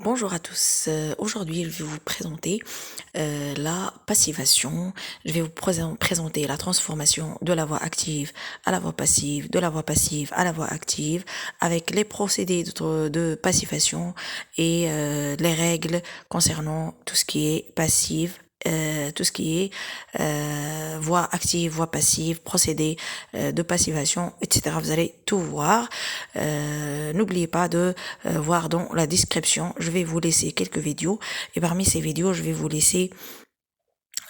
Bonjour à tous. Aujourd'hui, je vais vous présenter la passivation. Je vais vous présenter la transformation de la voix active à la voix passive, de la voix passive à la voix active, avec les procédés de passivation et les règles concernant tout ce qui est passive. Tout ce qui est voix active, voix passive, procédé de passivation, etc. Vous allez tout voir. N'oubliez pas de voir dans la description. Je vais vous laisser quelques vidéos et parmi ces vidéos, je vais vous laisser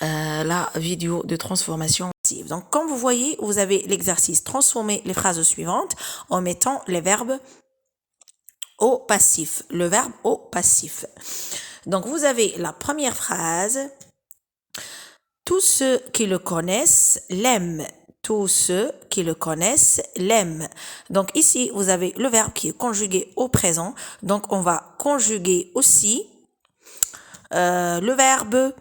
la vidéo de transformation passive. Donc, comme vous voyez, vous avez l'exercice transformer les phrases suivantes en mettant les verbes au passif. Le verbe au passif. Donc, vous avez la première phrase. Tous ceux qui le connaissent l'aiment. Tous ceux qui le connaissent l'aiment. Donc ici, vous avez le verbe qui est conjugué au présent. Donc on va conjuguer aussi le verbe.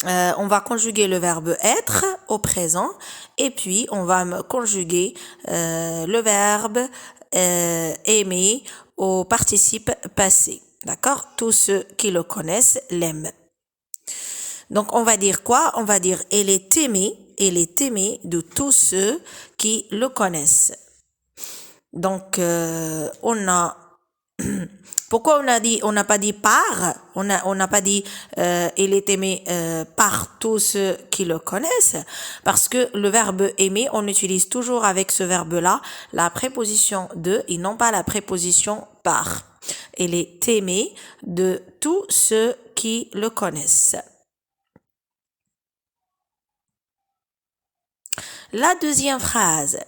On va conjuguer le verbe être au présent. Et puis on va conjuguer le verbe aimer au participe passé. D'accord? Tous ceux qui le connaissent l'aiment. Donc, on va dire quoi? On va dire elle est aimée de tous ceux qui le connaissent. Donc, on a, pourquoi on n'a pas dit par? On n'a pas dit, elle est aimée par tous ceux qui le connaissent. Parce que le verbe aimer, on utilise toujours avec ce verbe-là la préposition de et non pas la préposition par. Elle est aimée de tous ceux qui le connaissent. La deuxième phrase.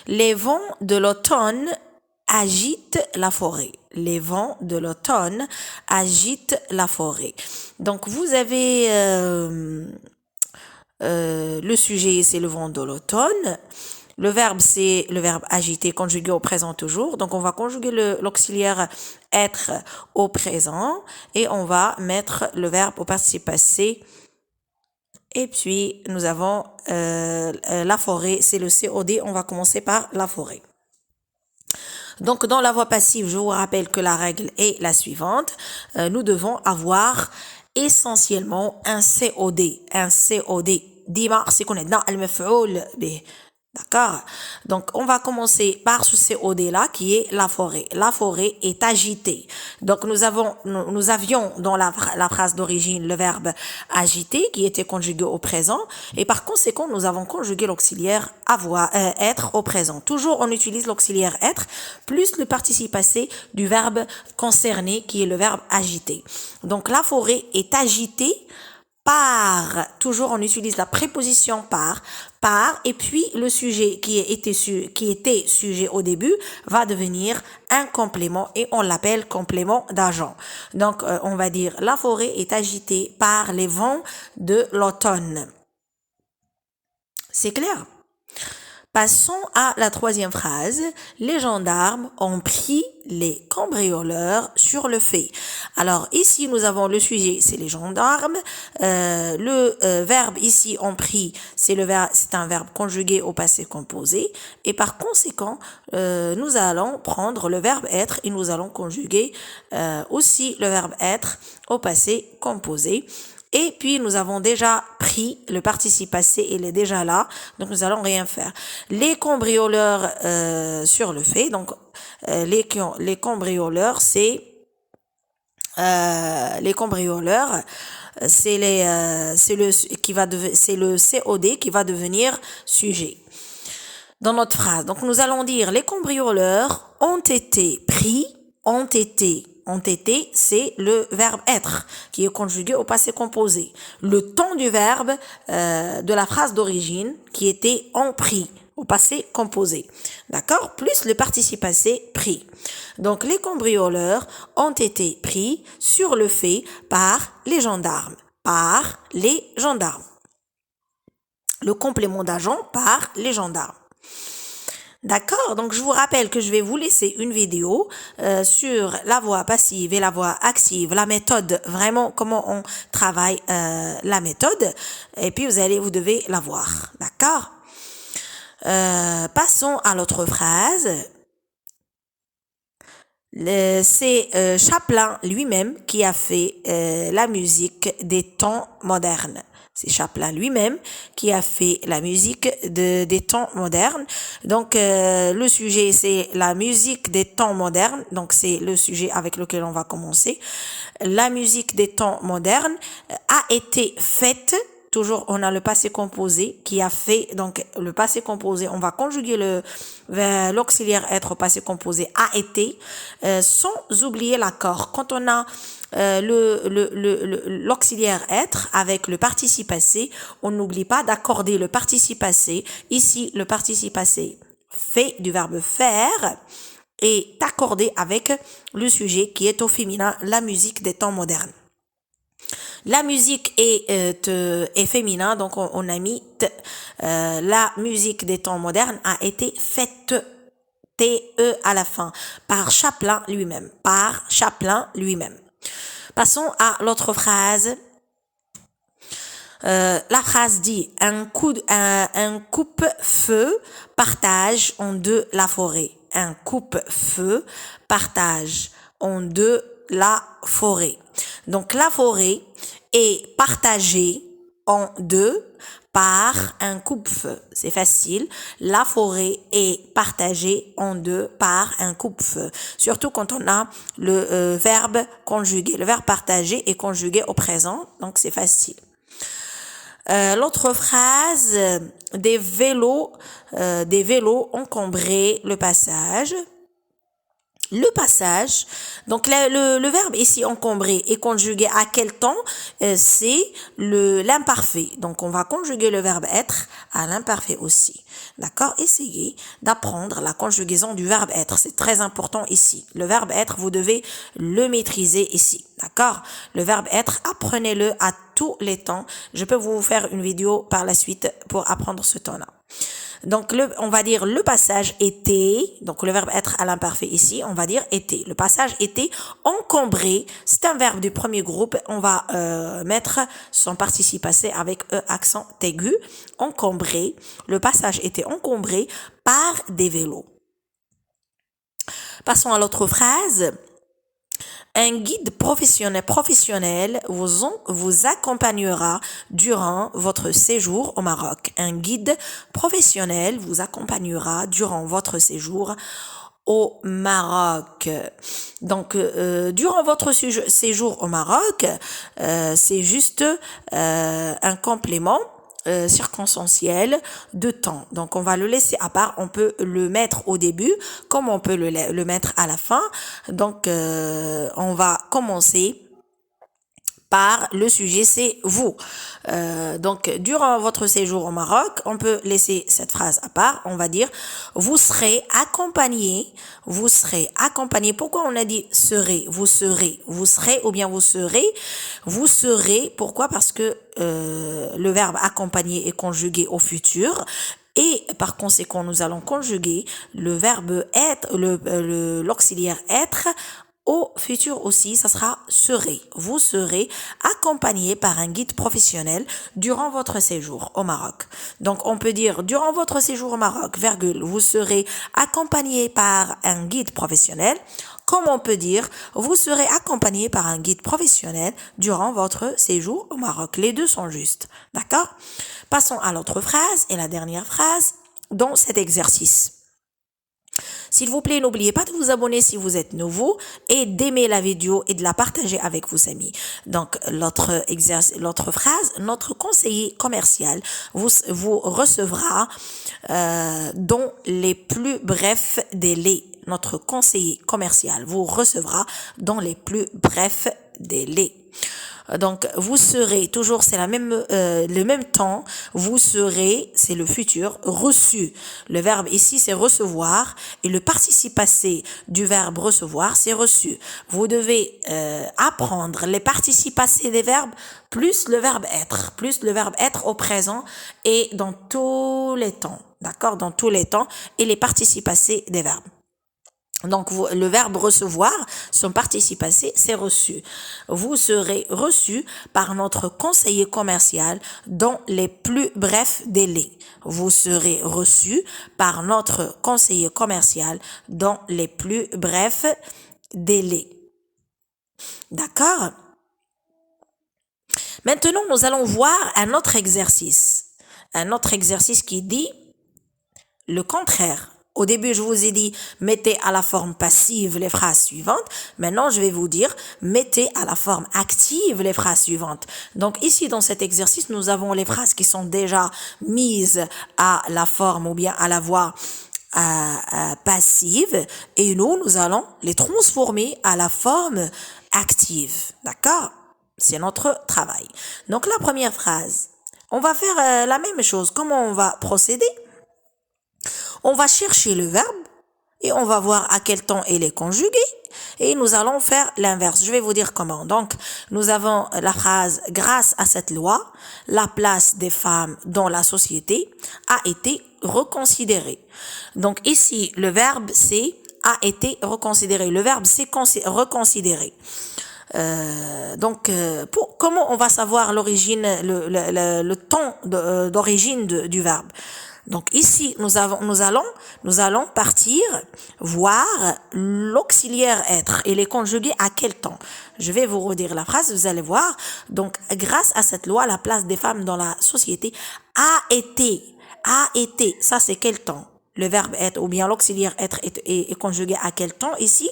Les vents de l'automne agitent la forêt. Les vents de l'automne agitent la forêt. Donc, vous avez le sujet, c'est le vent de l'automne. Le verbe, c'est le verbe agiter, conjugué au présent toujours. Donc, on va conjuguer l'auxiliaire être au présent et on va mettre le verbe au participe passé. Et puis, nous avons la forêt, c'est le COD. On va commencer par la forêt. Donc, dans la voix passive, je vous rappelle que la règle est la suivante. Nous devons avoir essentiellement un COD. Un COD. ديما خص يكون عندنا المفعول به. D'accord? Donc, on va commencer par ce COD-là qui est la forêt. La forêt est agitée. Donc, nous avions dans la phrase d'origine le verbe agiter qui était conjugué au présent. Et par conséquent, nous avons conjugué l'auxiliaire être au présent. Toujours, on utilise l'auxiliaire être plus le participe passé du verbe concerné qui est le verbe agiter. Donc, la forêt est agitée par, toujours on utilise la préposition par, et puis le sujet qui était sujet au début va devenir un complément et on l'appelle complément d'agent. Donc on va dire la forêt est agitée par les vents de l'automne. C'est clair? Passons à la troisième phrase. Les gendarmes ont pris les cambrioleurs sur le fait. Alors ici nous avons le sujet, c'est les gendarmes. Le verbe ici ont pris, c'est un verbe conjugué au passé composé. Et par conséquent, nous allons prendre le verbe être et nous allons conjuguer aussi le verbe être au passé composé. Et puis, nous avons déjà pris le participe passé, il est déjà là, donc nous allons rien faire. Les cambrioleurs sur le fait, donc les cambrioleurs, c'est les cambrioleurs, c'est le COD qui va devenir sujet dans notre phrase. Donc, nous allons dire les cambrioleurs ont été pris, ont été, c'est le verbe être qui est conjugué au passé composé. Le temps du verbe de la phrase d'origine qui était ont pris au passé composé. D'accord? Plus le participe passé pris. Donc, les cambrioleurs ont été pris sur le fait par les gendarmes. Par les gendarmes. Le complément d'agent par les gendarmes. D'accord? Donc, je vous rappelle que je vais vous laisser une vidéo sur la voix passive et la voix active, la méthode, vraiment comment on travaille la méthode. Et puis, vous devez la voir. D'accord? Passons à l'autre phrase. C'est Chaplin lui-même qui a fait la musique des temps modernes. C'est Chaplin lui-même qui a fait la musique des temps modernes. Donc, le sujet, c'est la musique des temps modernes. Donc, c'est le sujet avec lequel on va commencer. La musique des temps modernes a été faite. Toujours, on a le passé composé qui a fait, donc le passé composé, on va conjuguer l'auxiliaire être au passé composé a été, sans oublier l'accord. Quand on a l'auxiliaire être avec le participe passé, on n'oublie pas d'accorder le participe passé. Ici, le participe passé fait du verbe faire est accordé avec le sujet qui est au féminin, la musique des temps modernes. La musique est féminin, donc on a mis la musique des temps modernes a été faite, T-E à la fin, par Chaplin lui-même, Passons à l'autre phrase. La phrase dit un coupe-feu partage en deux la forêt. Un coupe-feu partage en deux la forêt. Donc la forêt est partagée en deux par un coupe-feu. C'est facile. La forêt est partagée en deux par un coupe-feu. Surtout quand on a le verbe conjugué. Le verbe partagé est conjugué au présent, donc c'est facile. L'autre phrase, des vélos encombraient le passage. Le passage, donc le verbe ici encombrer est conjugué à quel temps? C'est l'imparfait. Donc on va conjuguer le verbe être à l'imparfait aussi. D'accord? Essayez d'apprendre la conjugaison du verbe être. C'est très important ici. Le verbe être, vous devez le maîtriser ici. D'accord? Le verbe être, apprenez-le à tous les temps. Je peux vous faire une vidéo par la suite pour apprendre ce temps-là. Donc, on va dire le passage était, donc le verbe être à l'imparfait ici, on va dire était. Le passage était encombré, c'est un verbe du premier groupe, on va mettre son participe passé avec E accent aigu, encombré. Le passage était encombré par des vélos. Passons à l'autre phrase. Un guide professionnel vous accompagnera durant votre séjour au Maroc. Un guide professionnel vous accompagnera durant votre séjour au Maroc. Donc, durant votre séjour au Maroc, c'est juste un complément circonstanciel de temps. Donc, on va le laisser à part. On peut le mettre au début, comme on peut le mettre à la fin. Donc, on va commencer par le sujet, c'est vous. Donc, durant votre séjour au Maroc, on peut laisser cette phrase à part. On va dire, vous serez accompagné. Pourquoi on a dit serez? Vous serez ou bien vous serez. Vous serez, pourquoi? Parce que le verbe accompagner est conjugué au futur. Et par conséquent, nous allons conjuguer le verbe être, l'auxiliaire être au futur aussi, ça sera serez. Vous serez accompagné par un guide professionnel durant votre séjour au Maroc. Donc, on peut dire durant votre séjour au Maroc, virgule, vous serez accompagné par un guide professionnel. Comme on peut dire, vous serez accompagné par un guide professionnel durant votre séjour au Maroc. Les deux sont justes. D'accord? Passons à l'autre phrase et la dernière phrase dans cet exercice. S'il vous plaît, n'oubliez pas de vous abonner si vous êtes nouveau et d'aimer la vidéo et de la partager avec vos amis. Donc, l'autre phrase, notre conseiller commercial vous recevra dans les plus brefs délais. Notre conseiller commercial vous recevra dans les plus brefs délais. Donc, vous serez, toujours c'est le même temps, vous serez, c'est le futur, reçu. Le verbe ici, c'est recevoir et le participe passé du verbe recevoir, c'est reçu. Vous devez apprendre les participes passés des verbes plus le verbe être au présent et dans tous les temps. D'accord? Dans tous les temps et les participes passés des verbes. Donc, le verbe recevoir, son participe passé, c'est reçu. Vous serez reçu par notre conseiller commercial dans les plus brefs délais. Vous serez reçu par notre conseiller commercial dans les plus brefs délai. D'accord? Maintenant, nous allons voir un autre exercice. Un autre exercice qui dit le contraire. Au début, je vous ai dit, mettez à la forme passive les phrases suivantes. Maintenant, je vais vous dire, mettez à la forme active les phrases suivantes. Donc ici, dans cet exercice, nous avons les phrases qui sont déjà mises à la forme ou bien à la voix passive. Et nous allons les transformer à la forme active. D'accord? C'est notre travail. Donc la première phrase, on va faire la même chose. Comment on va procéder? On va chercher le verbe et on va voir à quel temps il est conjugué et nous allons faire l'inverse. Je vais vous dire comment. Donc, nous avons la phrase « Grâce à cette loi, la place des femmes dans la société a été reconsidérée ». Donc ici, le verbe c'est « a été reconsidéré ». Le verbe c'est « reconsidéré ». Comment on va savoir l'origine, le temps d'origine du verbe? Donc ici, nous allons partir voir l'auxiliaire être et les conjuguer à quel temps. Je vais vous redire la phrase, vous allez voir. Donc, grâce à cette loi, la place des femmes dans la société a été, ça c'est quel temps? Le verbe être ou bien l'auxiliaire être est conjugué à quel temps ici?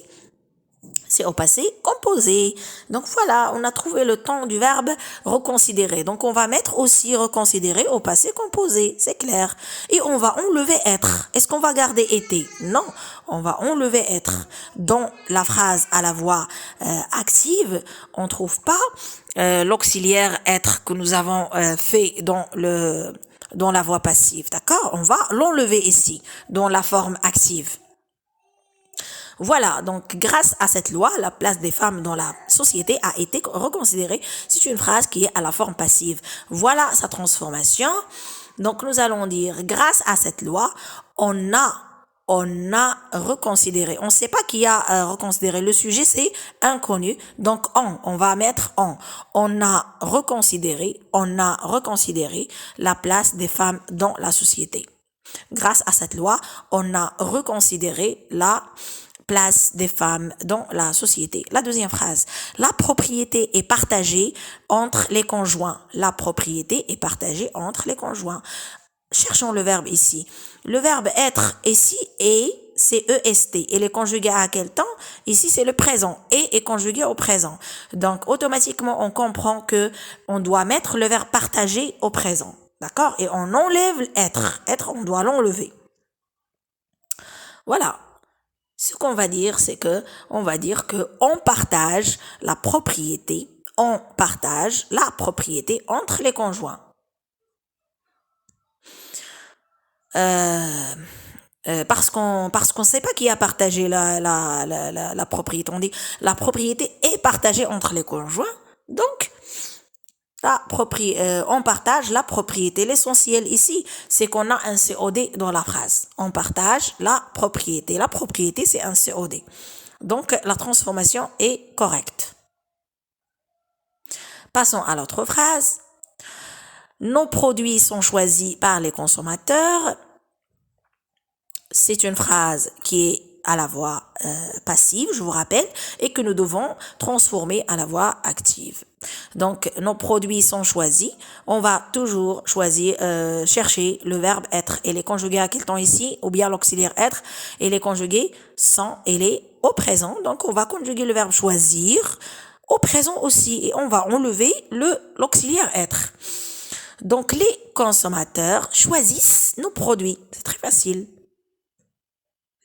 C'est au passé composé. Donc voilà, on a trouvé le temps du verbe reconsidérer. Donc on va mettre aussi reconsidérer au passé composé, c'est clair. Et on va enlever être. Est-ce qu'on va garder été? Non, on va enlever être. Dans la phrase à la voix active, on trouve pas l'auxiliaire être que nous avons fait dans la voix passive, d'accord? On va l'enlever ici, dans la forme active. Voilà, donc grâce à cette loi, la place des femmes dans la société a été reconsidérée. C'est une phrase qui est à la forme passive. Voilà sa transformation. Donc nous allons dire, grâce à cette loi, on a reconsidéré. On ne sait pas qui a reconsidéré. Le sujet, c'est inconnu. Donc, on va mettre on. On a reconsidéré la place des femmes dans la société. Grâce à cette loi, on a reconsidéré la place des femmes dans la société. La deuxième phrase. La propriété est partagée entre les conjoints. La propriété est partagée entre les conjoints. Cherchons le verbe ici. Le verbe être ici c'est EST. Il est conjugué à quel temps? Ici, c'est le présent. Et est conjugué au présent. Donc, automatiquement, on comprend que on doit mettre le verbe partager au présent. D'accord? Et on enlève être. Être, on doit l'enlever. Voilà. Ce qu'on va dire, c'est que on va dire que on partage la propriété entre les conjoints. Parce qu'on sait pas qui a partagé la propriété. On dit la propriété est partagée entre les conjoints. Donc on partage la propriété. L'essentiel ici, c'est qu'on a un COD dans la phrase. On partage la propriété. La propriété, c'est un COD. Donc, la transformation est correcte. Passons à l'autre phrase. Nos produits sont choisis par les consommateurs. C'est une phrase qui est à la voix passive, je vous rappelle, et que nous devons transformer à la voix active. Donc, nos produits sont choisis. On va toujours chercher le verbe être et les conjuguer à quel temps ici, ou bien l'auxiliaire être et les conjuguer sans et les au présent. Donc, on va conjuguer le verbe choisir au présent aussi et on va enlever l'auxiliaire être. Donc, les consommateurs choisissent nos produits. C'est très facile.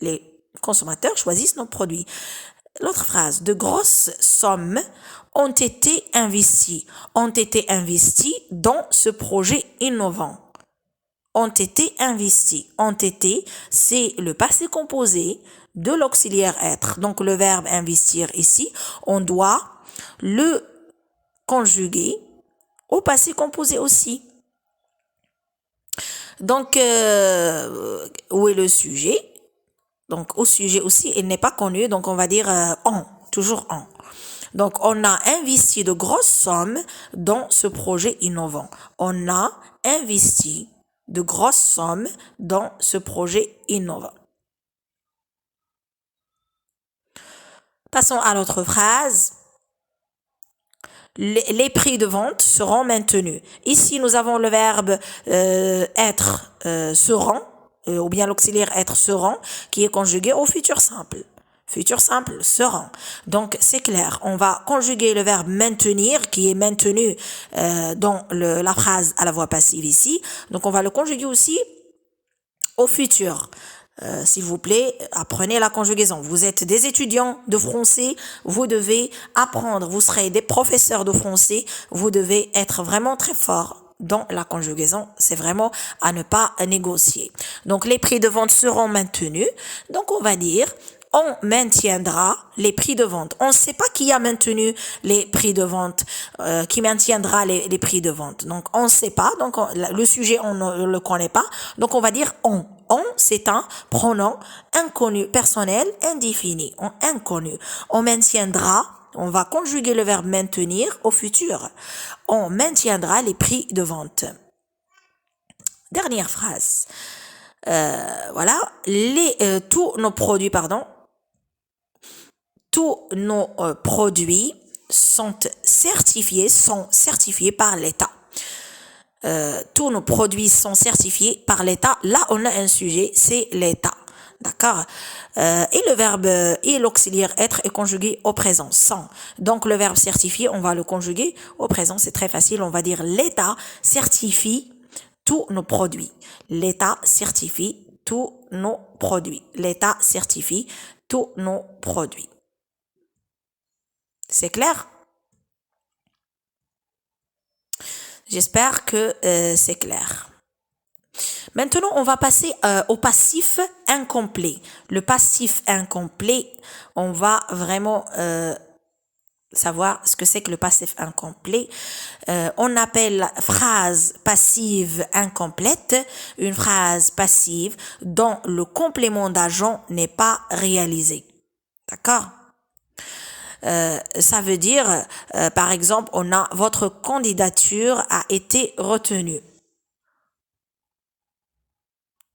Les consommateurs choisissent nos produits. L'autre phrase, de grosses sommes ont été investies dans ce projet innovant. Ont été investis. Ont été, c'est le passé composé de l'auxiliaire être. Donc le verbe investir ici, on doit le conjuguer au passé composé aussi. Donc, où est le sujet? Donc, au sujet aussi, il n'est pas connu, donc on va dire toujours en. Donc, on a investi de grosses sommes dans ce projet innovant. On a investi de grosses sommes dans ce projet innovant. Passons à l'autre phrase. Les prix de vente seront maintenus. Ici, nous avons le verbe être seront, ou bien l'auxiliaire être seront, qui est conjugué au futur simple. Futur simple seront. Donc, c'est clair. On va conjuguer le verbe maintenir, qui est maintenu dans la phrase à la voix passive ici. Donc, on va le conjuguer aussi au futur. S'il vous plaît, apprenez la conjugaison. Vous êtes des étudiants de français, vous devez apprendre, vous serez des professeurs de français, vous devez être vraiment très forts dans la conjugaison. C'est vraiment à ne pas négocier. Donc, les prix de vente seront maintenus. Donc, on va dire, on maintiendra les prix de vente. On ne sait pas qui a maintenu les prix de vente, qui maintiendra les prix de vente. Donc, on ne sait pas. Donc, le sujet, on ne le connaît pas. Donc, on va dire on. On, c'est un pronom inconnu, personnel, indéfini, inconnu. On maintiendra, on va conjuguer le verbe maintenir au futur. On maintiendra les prix de vente. Dernière phrase. Voilà, tous nos produits sont certifiés par l'État. Tous nos produits sont certifiés par l'État. Là, on a un sujet, c'est l'État. D'accord? Et le verbe et l'auxiliaire être est conjugué au présent, sans. Donc, le verbe certifié, on va le conjuguer au présent. C'est très facile. On va dire l'État certifie tous nos produits. L'État certifie tous nos produits. L'État certifie tous nos produits. C'est clair? J'espère que c'est clair. Maintenant, on va passer au passif incomplet. Le passif incomplet, on va vraiment savoir ce que c'est que le passif incomplet. On appelle la phrase passive incomplète une phrase passive dont le complément d'agent n'est pas réalisé. D'accord? Ça veut dire, par exemple, votre candidature a été retenue.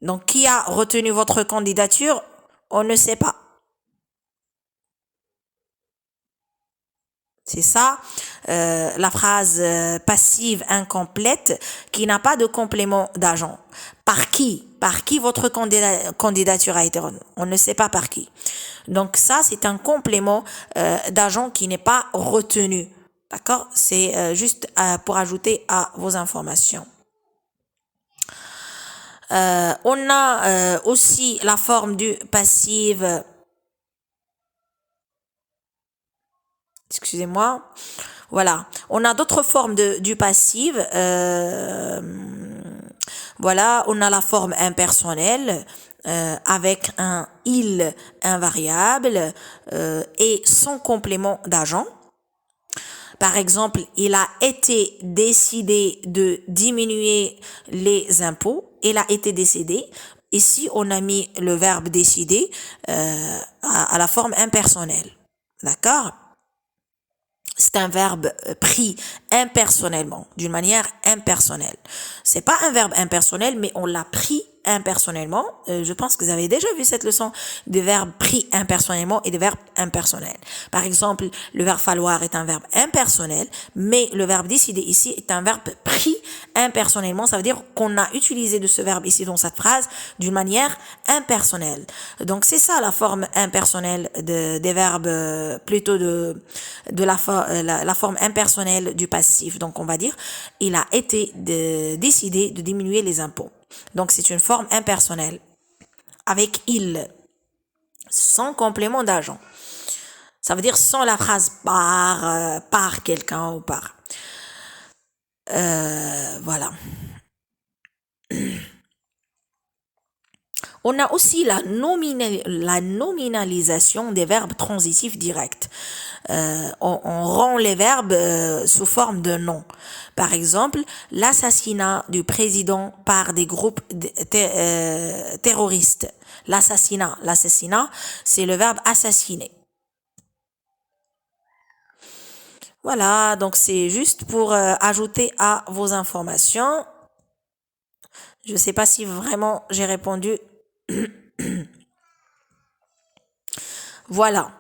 Donc, qui a retenu votre candidature? On ne sait pas. C'est ça, la phrase passive incomplète qui n'a pas de complément d'agent. Par qui? Par qui votre candidature a été retenue? On ne sait pas par qui. Donc ça, c'est un complément d'agent qui n'est pas retenu. D'accord? C'est juste pour ajouter à vos informations. On a aussi la forme du passive. Excusez-moi. Voilà. On a d'autres formes du passive. Voilà. On a la forme impersonnelle avec un il invariable et sans complément d'agent. Par exemple, il a été décidé de diminuer les impôts. Il a été décidé. Ici, on a mis le verbe décider à la forme impersonnelle. D'accord? C'est un verbe pris impersonnellement, d'une manière impersonnelle. C'est pas un verbe impersonnel, mais on l'a pris impersonnellement. Je pense que vous avez déjà vu cette leçon des verbes pris impersonnellement et des verbes impersonnels. Par exemple, le verbe falloir est un verbe impersonnel, mais le verbe décider ici est un verbe pris impersonnellement. Ça veut dire qu'on a utilisé de ce verbe ici dans cette phrase d'une manière impersonnelle. Donc c'est ça la forme impersonnelle des verbes, plutôt de la forme impersonnelle du passif. Donc on va dire il a été décidé de diminuer les impôts. Donc c'est une forme impersonnelle avec il, sans complément d'agent. Ça veut dire sans la phrase par quelqu'un ou par. Voilà. On a aussi la nominalisation des verbes transitifs directs. On rend les verbes sous forme de nom. Par exemple, l'assassinat du président par des groupes terroristes. L'assassinat, c'est le verbe assassiner. Voilà, donc c'est juste pour ajouter à vos informations. Je ne sais pas si vraiment j'ai répondu. Voilà.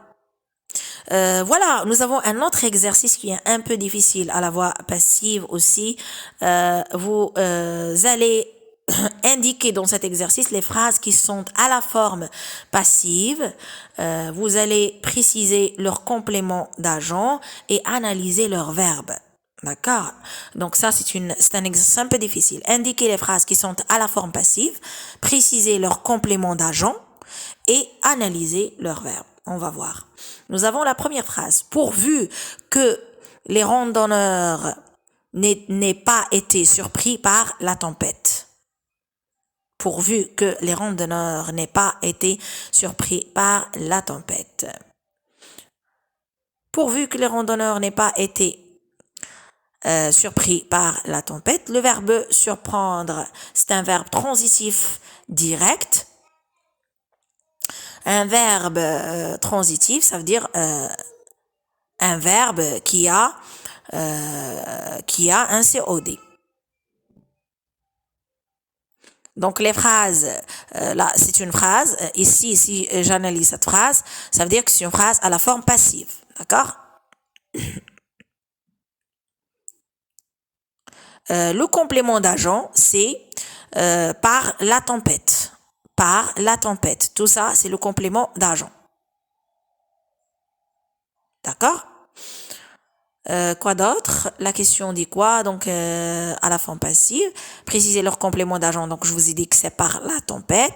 Voilà, nous avons un autre exercice qui est un peu difficile à la voix passive aussi. Vous allez indiquer dans cet exercice les phrases qui sont à la forme passive. Vous allez préciser leur complément d'agent et analyser leur verbe. D'accord? Donc ça, c'est un exercice un peu difficile. Indiquer les phrases qui sont à la forme passive, préciser leur complément d'agent et analyser leur verbe. On va voir. Nous avons la première phrase. Pourvu que les randonneurs n'aient pas été surpris par la tempête. Pourvu que les randonneurs n'aient pas été surpris par la tempête. Pourvu que les randonneurs n'aient pas été surpris par la tempête. Le verbe surprendre, c'est un verbe transitif direct. Un verbe transitif, ça veut dire un verbe qui a un COD. Donc les phrases, là c'est une phrase, ici si j'analyse cette phrase, ça veut dire que c'est une phrase à la forme passive, d'accord? Le complément d'agent, c'est par la tempête. Par la tempête. Tout ça, c'est le complément d'agent. D'accord? Quoi d'autre? La question dit quoi? Donc, à la forme passive, préciser leur complément d'agent. Donc, je vous ai dit que c'est par la tempête.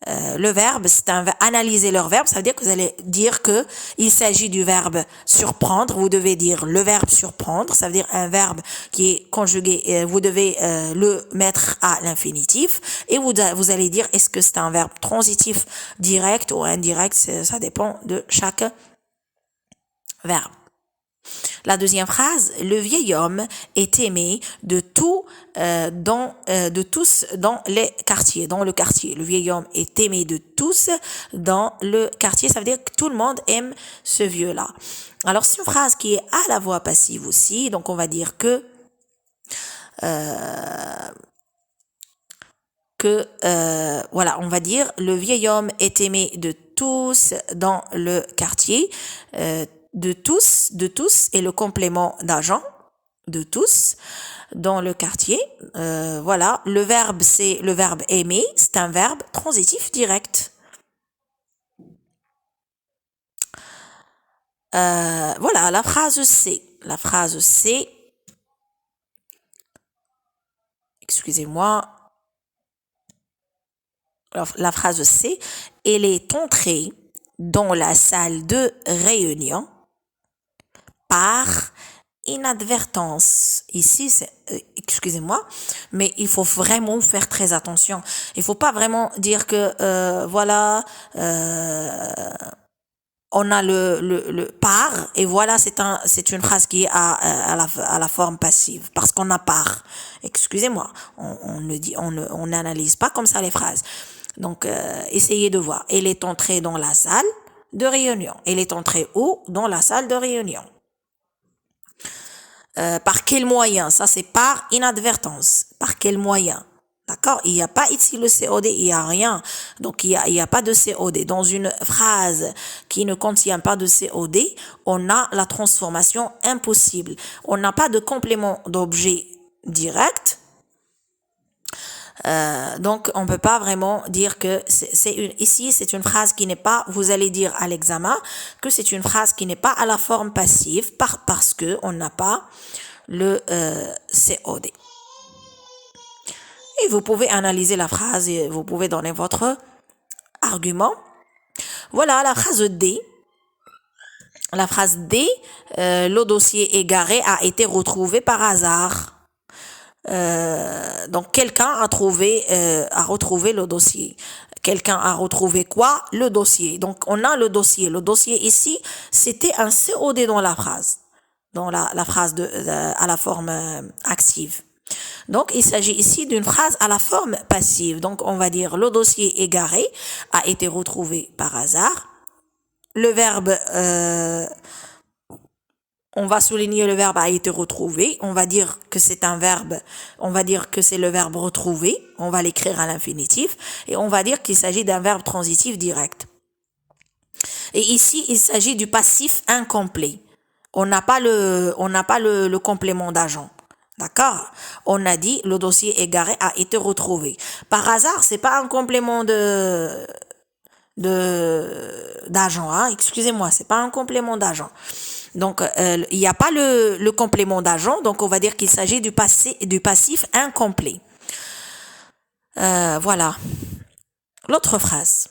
Le verbe, c'est analyser leur verbe. Ça veut dire que vous allez dire que il s'agit du verbe surprendre. Vous devez dire le verbe surprendre. Ça veut dire un verbe qui est conjugué. Vous devez le mettre à l'infinitif. Et vous allez dire est-ce que c'est un verbe transitif direct ou indirect. Ça dépend de chaque verbe. La deuxième phrase, le vieil homme est aimé de tous dans les quartiers, dans le quartier. Le vieil homme est aimé de tous dans le quartier. Ça veut dire que tout le monde aime ce vieux-là. Alors, c'est une phrase qui est à la voix passive aussi. Donc, on va dire que voilà, on va dire le vieil homme est aimé de tous dans le quartier. De tous et le complément d'agent de tous dans le quartier. Voilà, le verbe c'est le verbe aimer, c'est un verbe transitif direct. Voilà, la phrase C. Excusez-moi. Alors, la phrase C, elle est entrée dans la salle de réunion par inadvertance. Ici, excusez-moi, mais il faut vraiment faire très attention. Il faut pas vraiment dire que voilà, on a le par et voilà, c'est une phrase qui est à la forme passive parce qu'on a par. Excusez-moi, on n'analyse pas comme ça les phrases. Donc, essayez de voir. Elle est entrée dans la salle de réunion. Elle est entrée où? Dans la salle de réunion. Par quel moyen? Ça, c'est par inadvertance. Par quel moyen? D'accord? Il n'y a pas ici le COD, il n'y a rien. Donc, il y a pas de COD. Dans une phrase qui ne contient pas de COD, on a la transformation impossible. On n'a pas de complément d'objet direct. Donc, on peut pas vraiment dire que ici, c'est une phrase qui n'est pas, vous allez dire à l'examen que c'est une phrase qui n'est pas à la forme passive parce que on n'a pas le COD. Et vous pouvez analyser la phrase et vous pouvez donner votre argument. Voilà la phrase D. La phrase D, le dossier égaré a été retrouvé par hasard. Donc quelqu'un a retrouvé le dossier. Quelqu'un a retrouvé quoi? Le dossier. Donc on a le dossier. Le dossier ici, c'était un COD dans la phrase. Dans la phrase à la forme active. Donc il s'agit ici d'une phrase à la forme passive. Donc on va dire le dossier égaré a été retrouvé par hasard. Le verbe on va souligner le verbe a été retrouvé. On va dire que c'est un verbe. On va dire que c'est le verbe retrouver. On va l'écrire à l'infinitif. Et on va dire qu'il s'agit d'un verbe transitif direct. Et ici, il s'agit du passif incomplet. On n'a pas le complément d'agent. D'accord? On a dit le dossier égaré a été retrouvé. Par hasard, c'est pas un complément d'agent, hein? Excusez-moi, c'est pas un complément d'agent. Donc il n'y a pas le complément d'agent, donc on va dire qu'il s'agit du passif incomplet. Voilà. L'autre phrase.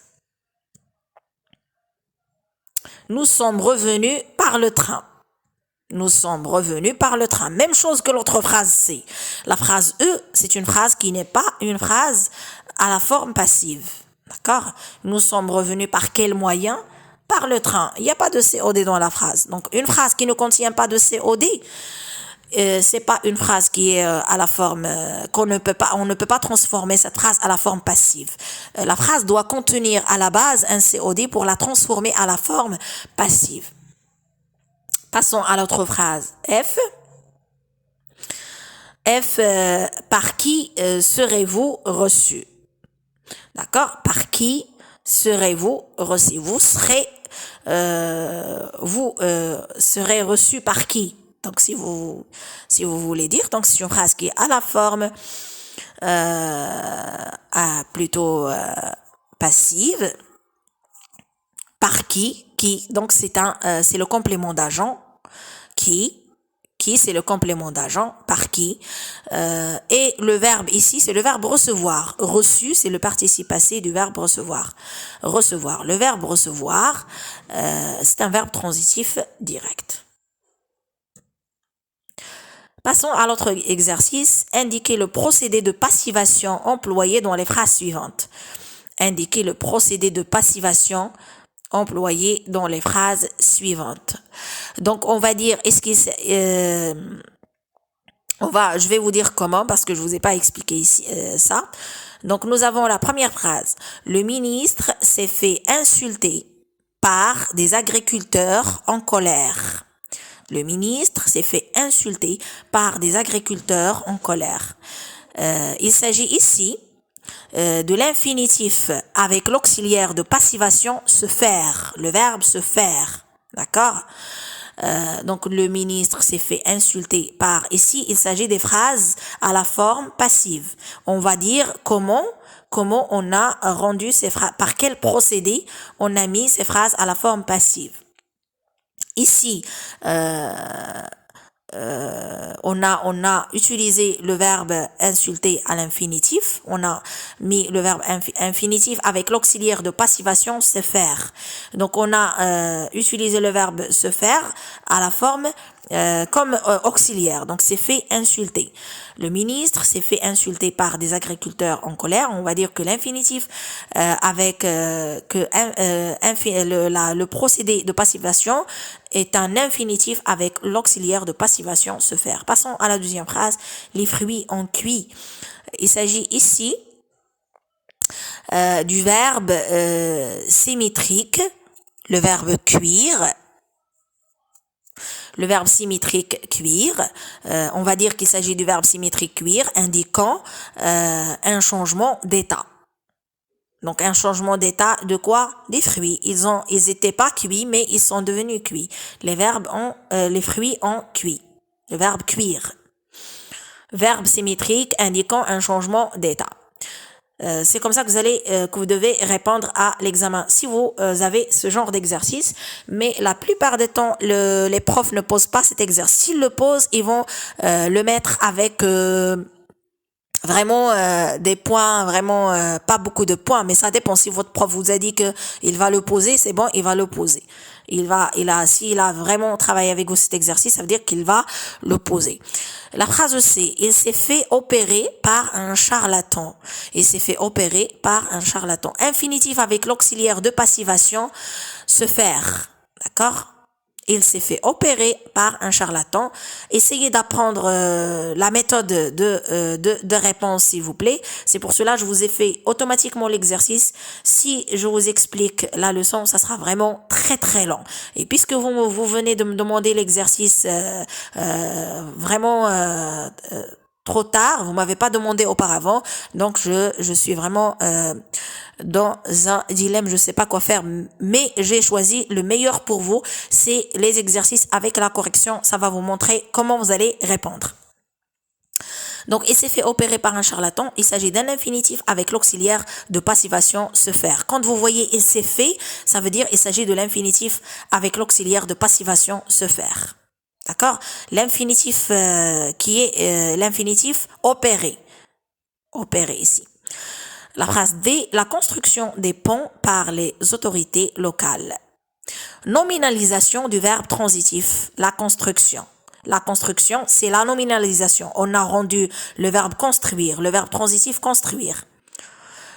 Nous sommes revenus par le train. Nous sommes revenus par le train. Même chose que l'autre phrase C. La phrase E, c'est une phrase qui n'est pas une phrase à la forme passive. D'accord? Nous sommes revenus par quel moyen? Par le train. Il n'y a pas de COD dans la phrase. Donc, une phrase qui ne contient pas de COD, c'est pas une phrase qui est à la forme on ne peut pas transformer cette phrase à la forme passive. La phrase doit contenir à la base un COD pour la transformer à la forme passive. Passons à l'autre phrase. F. F, par qui serez-vous reçu? D'accord? Par qui serez-vous reçu? Vous serez reçu par qui? Donc, si vous voulez dire, donc c'est une phrase qui est à la forme plutôt passive. Par qui? Qui? Donc, c'est le complément d'agent. Qui, c'est le complément d'agent, par qui. Et le verbe ici, c'est le verbe recevoir. Reçu, c'est le participe passé du verbe recevoir. Recevoir. Le verbe recevoir, c'est un verbe transitif direct. Passons à l'autre exercice. Indiquez le procédé de passivation employé dans les phrases suivantes. Indiquez le procédé de passivation employé dans les phrases suivantes. Donc, on va dire, je vais vous dire comment, parce que je vous ai pas expliqué ici ça. Donc, nous avons la première phrase. Le ministre s'est fait insulter par des agriculteurs en colère. Le ministre s'est fait insulter par des agriculteurs en colère. Il s'agit ici de l'infinitif avec l'auxiliaire de passivation se faire, le verbe se faire, d'accord? Donc le ministre s'est fait insulter par, ici il s'agit des phrases à la forme passive. On va dire comment on a rendu ces phrases, par quel procédé on a mis ces phrases à la forme passive. Ici, on a utilisé le verbe insulter à l'infinitif. On a mis le verbe infinitif avec l'auxiliaire de passivation se faire. Donc on a utilisé le verbe se faire à la forme comme auxiliaire. Donc c'est fait insulter. Le ministre s'est fait insulter par des agriculteurs en colère. On va dire que l'infinitif avec le procédé de passivation est un infinitif avec l'auxiliaire de passivation se faire. Passons à la deuxième phrase. Les fruits ont cuit. Il s'agit ici du verbe symétrique, le verbe cuire. Le verbe symétrique cuire, on va dire qu'il s'agit du verbe symétrique cuire, indiquant un changement d'état. Donc un changement d'état de quoi? Des fruits. Ils étaient pas cuits, mais ils sont devenus cuits. Les fruits ont cuit. Le verbe cuire. Verbe symétrique indiquant un changement d'état. C'est comme ça que vous devez répondre à l'examen si vous avez ce genre d'exercice, mais la plupart des temps les profs ne posent pas cet exercice. S'ils le posent, ils vont le mettre avec vraiment des points, vraiment pas beaucoup de points, mais ça dépend. Si votre prof vous a dit que il va le poser, c'est bon, il va le poser. S'il a vraiment travaillé avec vous cet exercice, ça veut dire qu'il va le poser. La phrase C, il s'est fait opérer par un charlatan. Il s'est fait opérer par un charlatan. Infinitif avec l'auxiliaire de passivation, se faire. D'accord? Il s'est fait opérer par un charlatan. Essayez d'apprendre la méthode de réponse, s'il vous plaît. C'est pour cela que je vous ai fait automatiquement l'exercice. Si je vous explique la leçon, ça sera vraiment très très long. Et puisque vous venez de me demander l'exercice vraiment trop tard, vous m'avez pas demandé auparavant, donc je suis vraiment dans un dilemme, je sais pas quoi faire, mais j'ai choisi le meilleur pour vous, c'est les exercices avec la correction, ça va vous montrer comment vous allez répondre. Donc, il s'est fait opérer par un charlatan. Il s'agit d'un infinitif avec l'auxiliaire de passivation se faire. Quand vous voyez il s'est fait, ça veut dire il s'agit de l'infinitif avec l'auxiliaire de passivation se faire. D'accord? L'infinitif qui est l'infinitif opéré. Opéré ici. La phrase D, la construction des ponts par les autorités locales. Nominalisation du verbe transitif, la construction. La construction, c'est la nominalisation. On a rendu le verbe construire, le verbe transitif construire.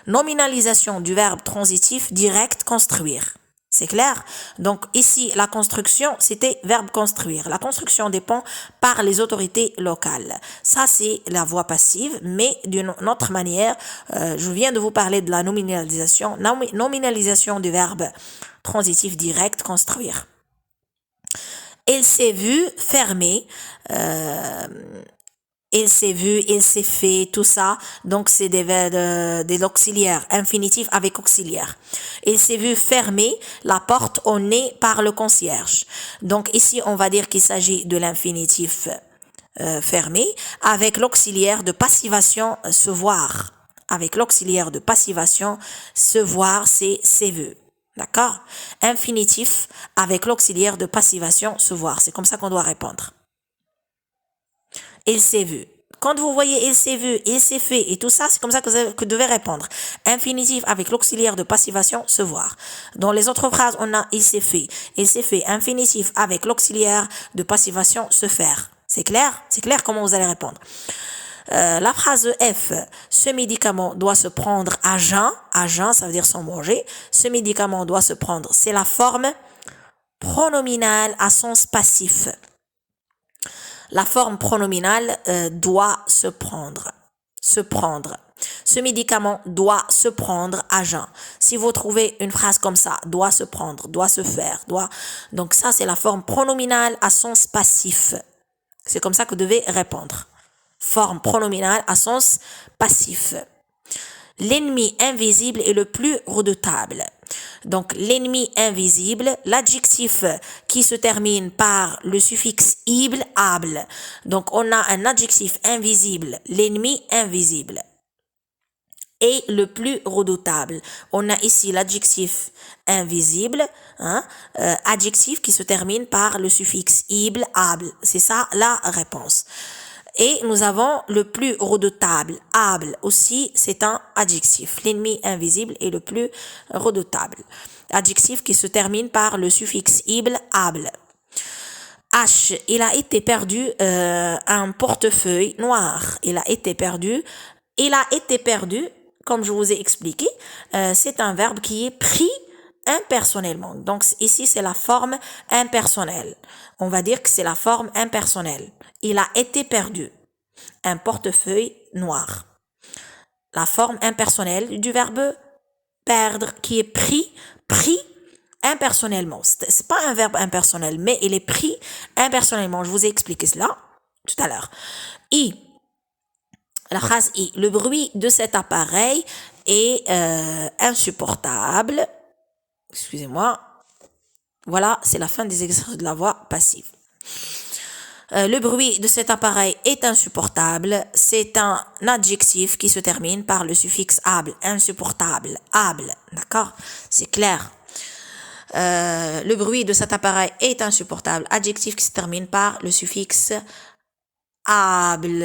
Nominalisation du verbe transitif direct construire. C'est clair? Donc ici, la construction, c'était verbe construire. La construction des ponts par les autorités locales. Ça, c'est la voie passive, mais d'une autre manière, je viens de vous parler de la nominalisation. Nominalisation du verbe transitif direct construire. Il s'est vu fermer, il s'est vu, il s'est fait, tout ça. Donc, c'est des auxiliaires, infinitif avec auxiliaire. Il s'est vu fermer la porte au nez par le concierge. Donc, ici, on va dire qu'il s'agit de l'infinitif fermé avec l'auxiliaire de passivation se voir. Avec l'auxiliaire de passivation se voir, c'est s'est vu. D'accord? Infinitif avec l'auxiliaire de passivation se voir. C'est comme ça qu'on doit répondre. Il s'est vu. Quand vous voyez il s'est vu, il s'est fait et tout ça, c'est comme ça que vous devez répondre. Infinitif avec l'auxiliaire de passivation se voir. Dans les autres phrases, on a il s'est fait. Il s'est fait. Infinitif avec l'auxiliaire de passivation se faire. C'est clair? C'est clair comment vous allez répondre. La phrase F, ce médicament doit se prendre à jeun. À jeun, ça veut dire sans manger. Ce médicament doit se prendre. C'est la forme pronominale à sens passif. La forme pronominale doit se prendre. Se prendre. Ce médicament doit se prendre à jeun. Si vous trouvez une phrase comme ça, doit se prendre, doit se faire, doit. Donc ça, c'est la forme pronominale à sens passif. C'est comme ça que vous devez répondre. Forme pronominale à sens passif. L'ennemi invisible est le plus redoutable. Donc, l'ennemi invisible, l'adjectif qui se termine par le suffixe ible, able. Donc, on a un adjectif invisible, l'ennemi invisible. Et le plus redoutable. On a ici l'adjectif invisible, adjectif qui se termine par le suffixe ible, able. C'est ça la réponse. Et nous avons le plus redoutable, able aussi, c'est un adjectif. L'ennemi invisible est le plus redoutable. Adjectif qui se termine par le suffixe ible, able. H, il a été perdu un portefeuille noir. Il a été perdu. Il a été perdu, comme je vous ai expliqué, c'est un verbe qui est pris impersonnellement. Donc ici, c'est la forme impersonnelle. On va dire que c'est la forme impersonnelle. Il a été perdu. Un portefeuille noir. La forme impersonnelle du verbe perdre qui est pris impersonnellement. C'est pas un verbe impersonnel, mais il est pris impersonnellement. Je vous ai expliqué cela tout à l'heure. I. La phrase I. Le bruit de cet appareil est insupportable. Excusez-moi. Voilà, c'est la fin des exercices de la voix passive. Le bruit de cet appareil est insupportable. C'est un adjectif qui se termine par le suffixe able. Insupportable. Able. D'accord? C'est clair. Le bruit de cet appareil est insupportable. Adjectif qui se termine par le suffixe able.